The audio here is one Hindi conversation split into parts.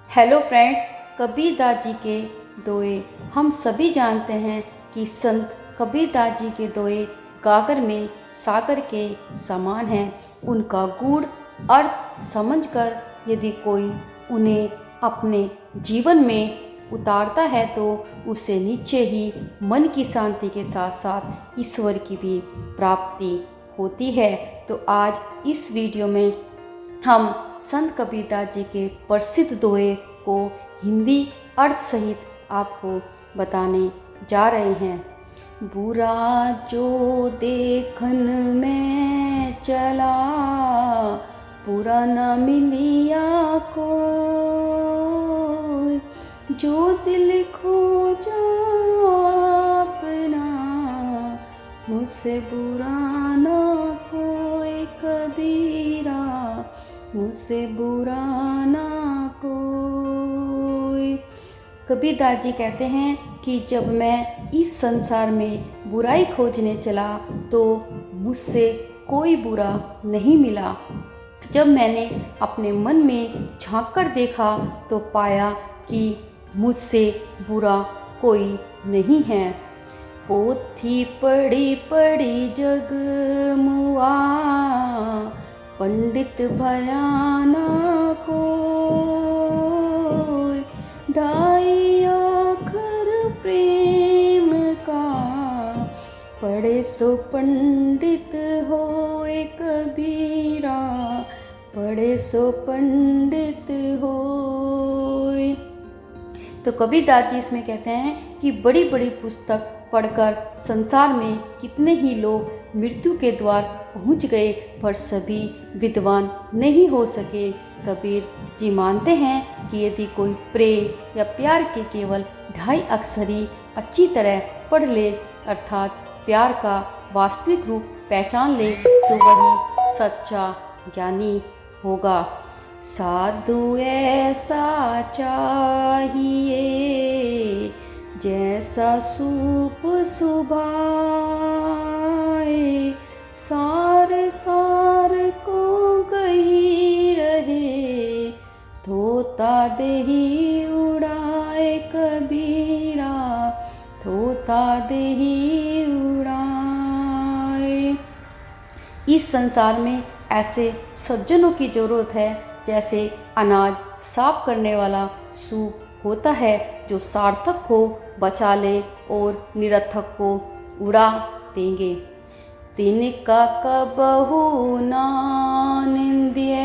हेलो फ्रेंड्स, कबीरदास जी के दोहे हम सभी जानते हैं कि संत कबीरदास जी के दोहे गागर में सागर के समान हैं। उनका गूढ़ अर्थ समझकर यदि कोई उन्हें अपने जीवन में उतारता है तो उसे नीचे ही मन की शांति के साथ साथ ईश्वर की भी प्राप्ति होती है। तो आज इस वीडियो में हम संत कबीरदास जी के प्रसिद्ध दोहे को हिंदी अर्थ सहित आपको बताने जा रहे हैं। बुरा जो देखन में चला, बुरा न मिलिया को, जो दिल खोजा अपना, मुझसे बुरा न कोई कबीरा, मुझसे बुरा ना कोई। कबीरदास जी कहते हैं कि जब मैं इस संसार में बुराई खोजने चला तो मुझसे कोई बुरा नहीं मिला। जब मैंने अपने मन में झांक कर देखा तो पाया कि मुझसे बुरा कोई नहीं है। पोथी पढ़ी पढ़ी जग मुआ, पंडित भयाना कोई, ढाई आखर प्रेम का, पढ़े सो पंडित होए कबीरा, पढ़े सो पंडित होए। तो कबीरदास जी इसमें कहते हैं कि बड़ी बड़ी पुस्तक पढ़कर संसार में कितने ही लोग मृत्यु के द्वार पहुंच गए, पर सभी विद्वान नहीं हो सके। कबीर जी मानते हैं कि यदि कोई प्रेम या प्यार के केवल 2.5 अक्षर ही अच्छी तरह पढ़ ले, अर्थात प्यार का वास्तविक रूप पहचान ले, तो वही सच्चा ज्ञानी होगा। साधु ऐसा चाहिए, जैसा सूप सुभाए, सार सार को गही रहे, धोता देही उड़ाए कबीरा, धोता देही उड़ाए। इस संसार में ऐसे सज्जनों की जरूरत है जैसे अनाज साफ करने वाला सूप होता है, जो सार्थक को बचा ले और निरर्थक को उड़ा देंगे। तिनका कबहु ना निंद्य,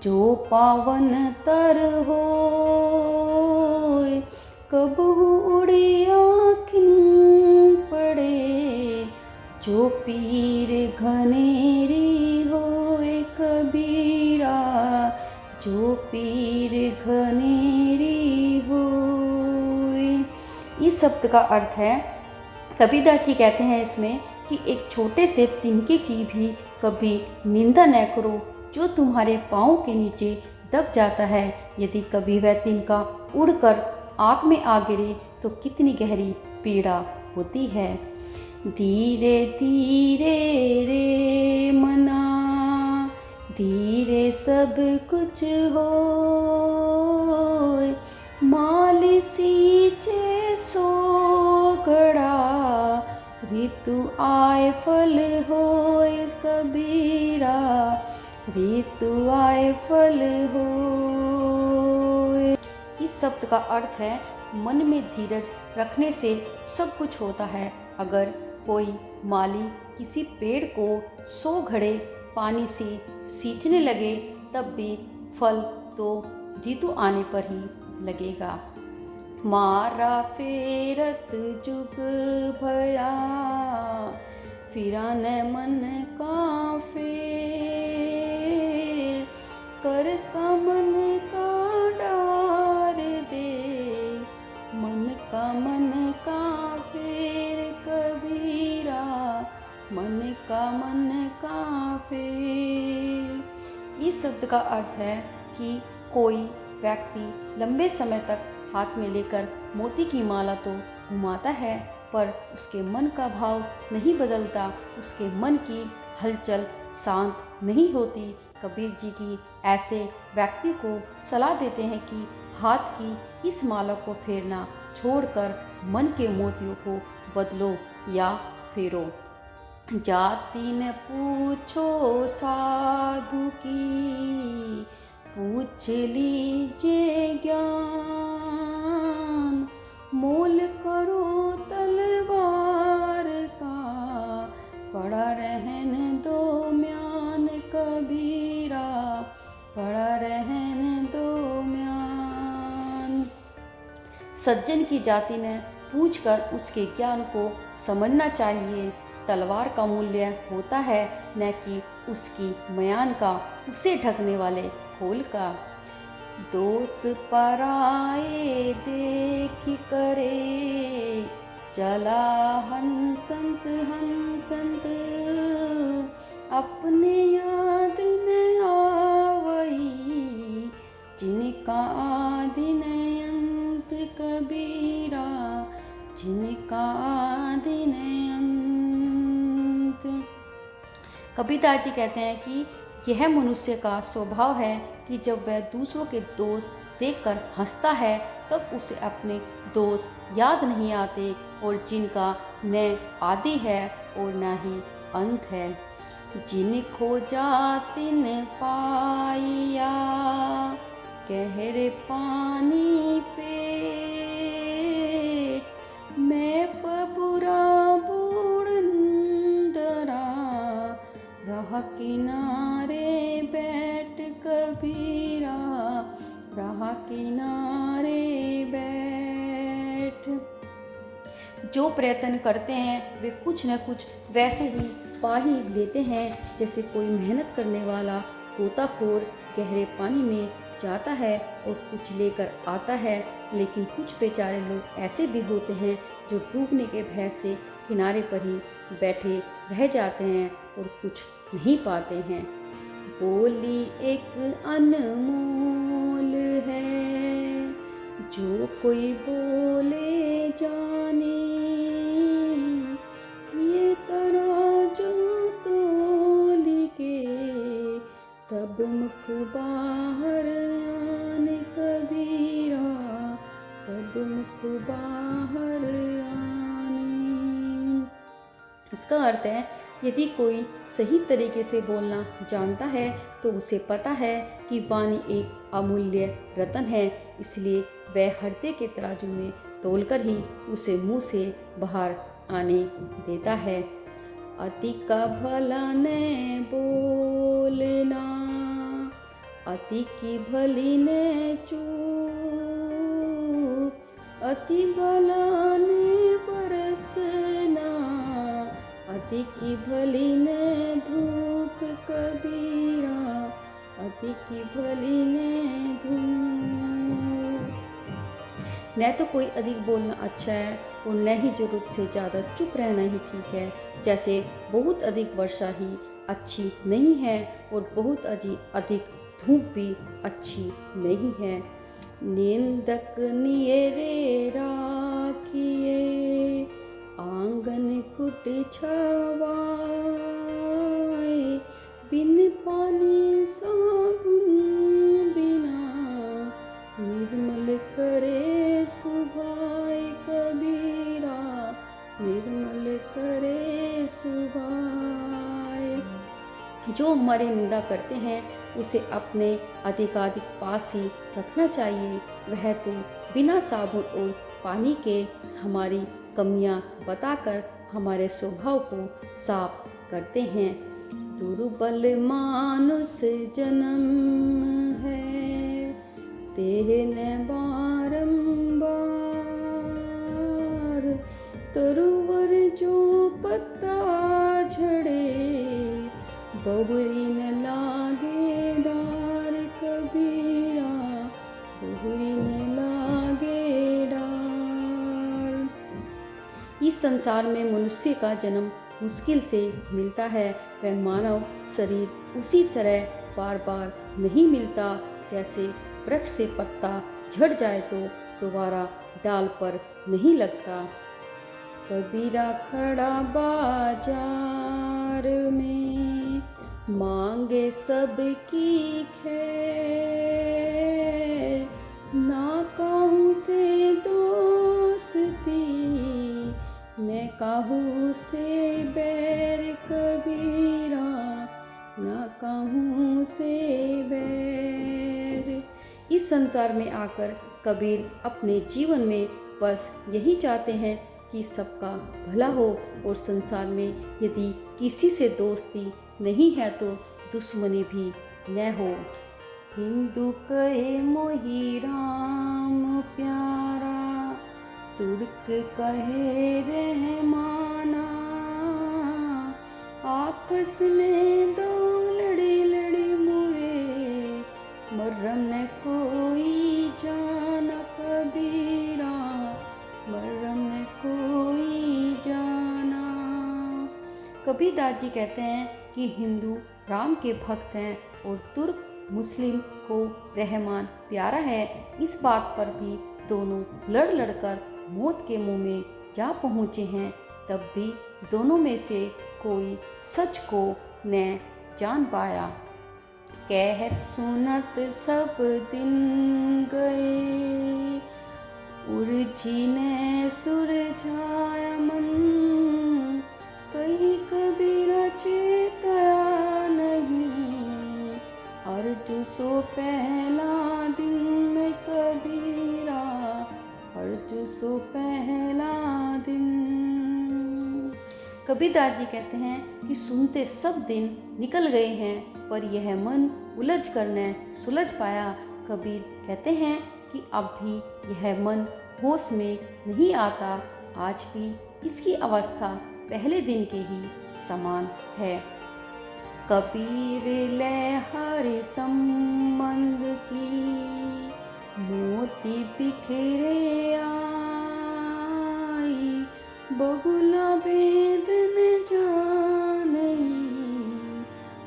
जो पावन तर होय, कबहु उड़िया किन पड़े, जो पीर घनेरी होए कबीरा, जो पीर घनेरी होए। इस शब्द का अर्थ है, कबीरदास जी कहते हैं इसमें कि एक छोटे से तिनके की भी कभी निंदा न करो, जो तुम्हारे पाँव के नीचे दब जाता है। यदि कभी वह तिनका उड़कर आँख में आ गिरे तो कितनी गहरी पीड़ा होती है। धीरे धीरे रे मना, धीरे सब कुछ होय, माल सींचे सो घड़ा, ऋतु आए फल होय कबीरा, ऋतु आए फल होय। इस शब्द का अर्थ है, मन में धीरज रखने से सब कुछ होता है। अगर कोई माली किसी पेड़ को 100 घड़े पानी से सींचने लगे तब भी फल तो ऋतु आने पर ही लगेगा। मारा फेरत जुग भया, फिरा न मन का फेर, करता मन का डार दे, मन का फेर कबीरा, मन का फेर। इस शब्द का अर्थ है कि कोई व्यक्ति लंबे समय तक हाथ में लेकर मोती की माला तो घुमाता है, पर उसके मन का भाव नहीं बदलता, उसके मन की हलचल शांत नहीं होती। कबीर जी की ऐसे व्यक्ति को सलाह देते हैं कि हाथ की इस माला को फेरना छोड़कर मन के मोतियों को बदलो या फेरो। जाति न पूछो साधु की, पूछ लीजिए ज्ञान। मोल करो तलवार का, पड़ा रहन दो म्यान कबीरा, पड़ा रहन दो म्यान। सज्जन की जाति ने पूछकर उसके ज्ञान को समझना चाहिए। तलवार का मूल्य होता है न कि उसकी म्यान का, उसे ढकने वाले खोल का। दोष पराए देख करे, चला हंसंत हंसंत। अपने याद न आवई, जिनका आदि न अंत कबीरा, जिनका आदि न अंत। कबीरदास जी कहते हैं कि यह मनुष्य का स्वभाव है कि जब वह दूसरों के दोष देखकर हंसता है तब उसे अपने दोष याद नहीं आते, और जिनका न आदि है और न ही अंत है। जिन खोजा तिन पाइया, गहरे पानी पे। मैं पबुरा बूढ़न डरा, राह किनारे बैठ कबीरा, राह किनारे बैठ। जो प्रयत्न करते हैं वे कुछ न कुछ वैसे ही पा ही लेते हैं, जैसे कोई मेहनत करने वाला गोताखोर गहरे पानी में जाता है और कुछ लेकर आता है। लेकिन कुछ बेचारे लोग ऐसे भी होते हैं जो डूबने के भय से किनारे पर ही बैठे रह जाते हैं और कुछ नहीं पाते हैं। बोली एक अनमोल है, जो कोई बोले जाने। ये तराजू तोल के, तब मुख बाहर आने कबीरा, तब मुख बाहर आने। इसका अर्थ है, यदि कोई सही तरीके से बोलना जानता है तो उसे पता है कि वाणी एक अमूल्य रत्न है, इसलिए वह हृदय के तराजू में तोलकर ही उसे मुंह से बाहर आने देता है। अति का भला न बोलना, अति की भली न चूप। अति भला न बरसना, अति की भली न धूप कबीरा, अति की भली न धूप। न तो कोई अधिक बोलना अच्छा है और न ही जरूरत से ज़्यादा चुप रहना ही ठीक है। जैसे बहुत अधिक वर्षा ही अच्छी नहीं है और बहुत अधिक धूप भी अच्छी नहीं है। निंदक नियरे राखिए, आंगन कुट छवाए। बिन पानी साबुन बिना, निर्मल करे सुभाए कबीरा, निर्मल करे सुभाए। जो हमारी निंदा करते हैं उसे अपने अधिकाधिक पास ही रखना चाहिए। वह तो बिना साबुन और पानी के हमारी कमियां बताकर हमारे स्वभाव को साफ करते हैं। दुर्बल मानुष जन्म है, तेने बारंबार। तरुवर जो पत्ता झड़े, बहुरी न लागे डार कबीरा, बहुरी न लागे डार। इस संसार में मनुष्य का जन्म मुश्किल से मिलता है। वह मानव शरीर उसी तरह बार बार नहीं मिलता जैसे वृक्ष से पत्ता झड़ जाए तो दोबारा डाल पर नहीं लगता। कबीरा खड़ा बाजार में, मांगे सबकी खैर, ना काहू से दोस्ती, न काहू से बैर कबीरा, ना काहू से बैर। इस संसार में आकर कबीर अपने जीवन में बस यही चाहते हैं कि सबका भला हो, और संसार में यदि किसी से दोस्ती नहीं है तो दुश्मनी भी न हो। हिंदू कहे मोहि राम प्यारा, तुर्क कहे रहमाना, आपस में दो लड़ी लड़ी मुए, मर्रम न कोई जाना कबीरा, मर्रम न कोई जाना। कबीरदास जी कहते हैं कि हिंदू राम के भक्त हैं और तुर्क मुस्लिम को रहमान प्यारा है। इस बात पर भी दोनों लड़ लड़कर मौत के मुंह में जा पहुँचे हैं, तब भी दोनों में से कोई सच को न जान पाया। कहत सुनत सब दिन गए, उर्जी ने सुरझाया मन, कहीं कबीरा चेतया नहीं, अर्जु सो पहला दिन कबीरा, अर्जु सो पहला दिन। कबीरदास जी कहते हैं कि सुनते सब दिन निकल गए हैं, पर यह मन उलझ कर न सुलझ पाया। कबीर कहते हैं कि अब भी यह मन होश में नहीं आता, आज भी इसकी अवस्था पहले दिन के ही समान है। कबीर ले हरि संबंध की, मोती बिखरे आई, बगुला भेद न जानई,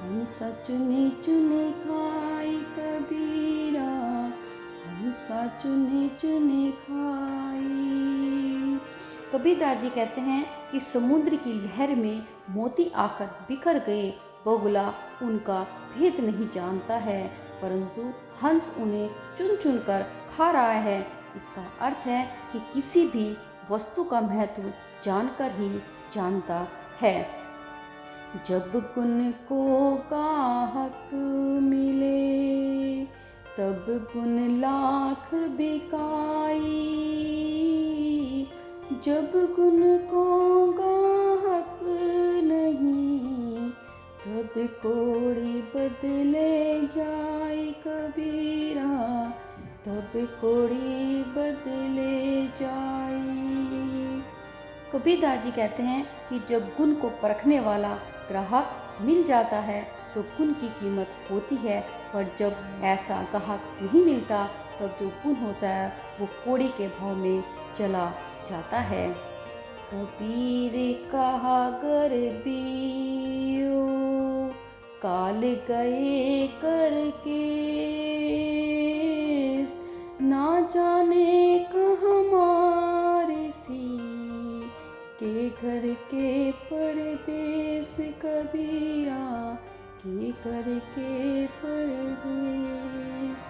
हंसा चुनी चुनी खाई कबीरा, हंसा चुनी चुनी खाई। कबीरदास जी कहते हैं कि समुद्र की लहर में मोती आकर बिखर गए, बगुला उनका भेद नहीं जानता है, परंतु हंस उन्हें चुन चुन कर खा रहा है। इसका अर्थ है कि किसी भी वस्तु का महत्व जानकर ही जानता है। जब गुण को गाहक मिले, तब गुण लाख बिकाई, जब गुण को गाहक नहीं, तब कोड़ी बदले जाए कबीरा, तब कोड़ी बदले जाए। कबीरदास जी कहते हैं कि जब गुण को परखने वाला ग्राहक मिल जाता है तो गुण की कीमत होती है, पर जब ऐसा ग्राहक नहीं मिलता तब जो गुण होता है वो कोड़ी के भाव में चला जाता है। कबीर कहा गर बियो, काल गए करके, ना जाने कहाँ मारे सी, के घर के परदेस कबीरा, के घर के परदेस।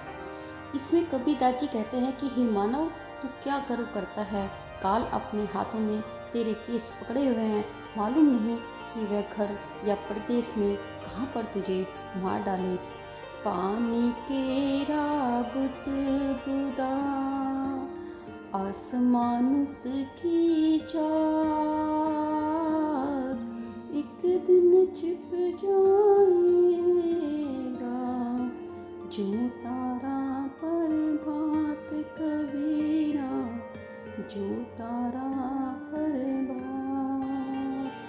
इसमें कबीरदास जी कहते हैं कि हे मानव, तू क्या गर्व करता है, काल अपने हाथों में तेरे केस पकड़े हुए हैं, मालूम नहीं कि वह घर या परदेश में कहाँ पर तुझे मार डाले। पानी केरा बुत बुदा, आसमानुस की चाक, एक दिन छिप जाएगा, जो तारा पर भात कबीरा, जो तारा पर भात।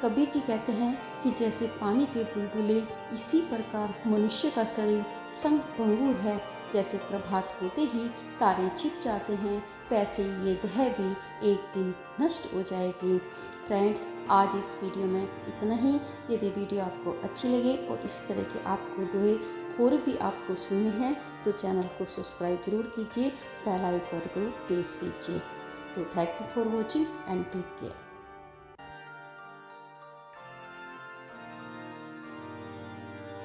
कबीर जी कहते हैं कि जैसे पानी के बुलबुले, इसी प्रकार मनुष्य का शरीर संग भंगुर है, जैसे प्रभात होते ही तारे छिप जाते हैं, वैसे ये देह भी एक दिन नष्ट हो जाएगी। फ्रेंड्स, आज इस वीडियो में इतना ही। यदि वीडियो आपको अच्छी लगे और इस तरह के आपको दोहे और भी आपको सुनने हैं तो चैनल को सब्सक्राइब जरूर कीजिए, बेल आइकन को प्रेस कीजिए। तो thank you for watching and take care.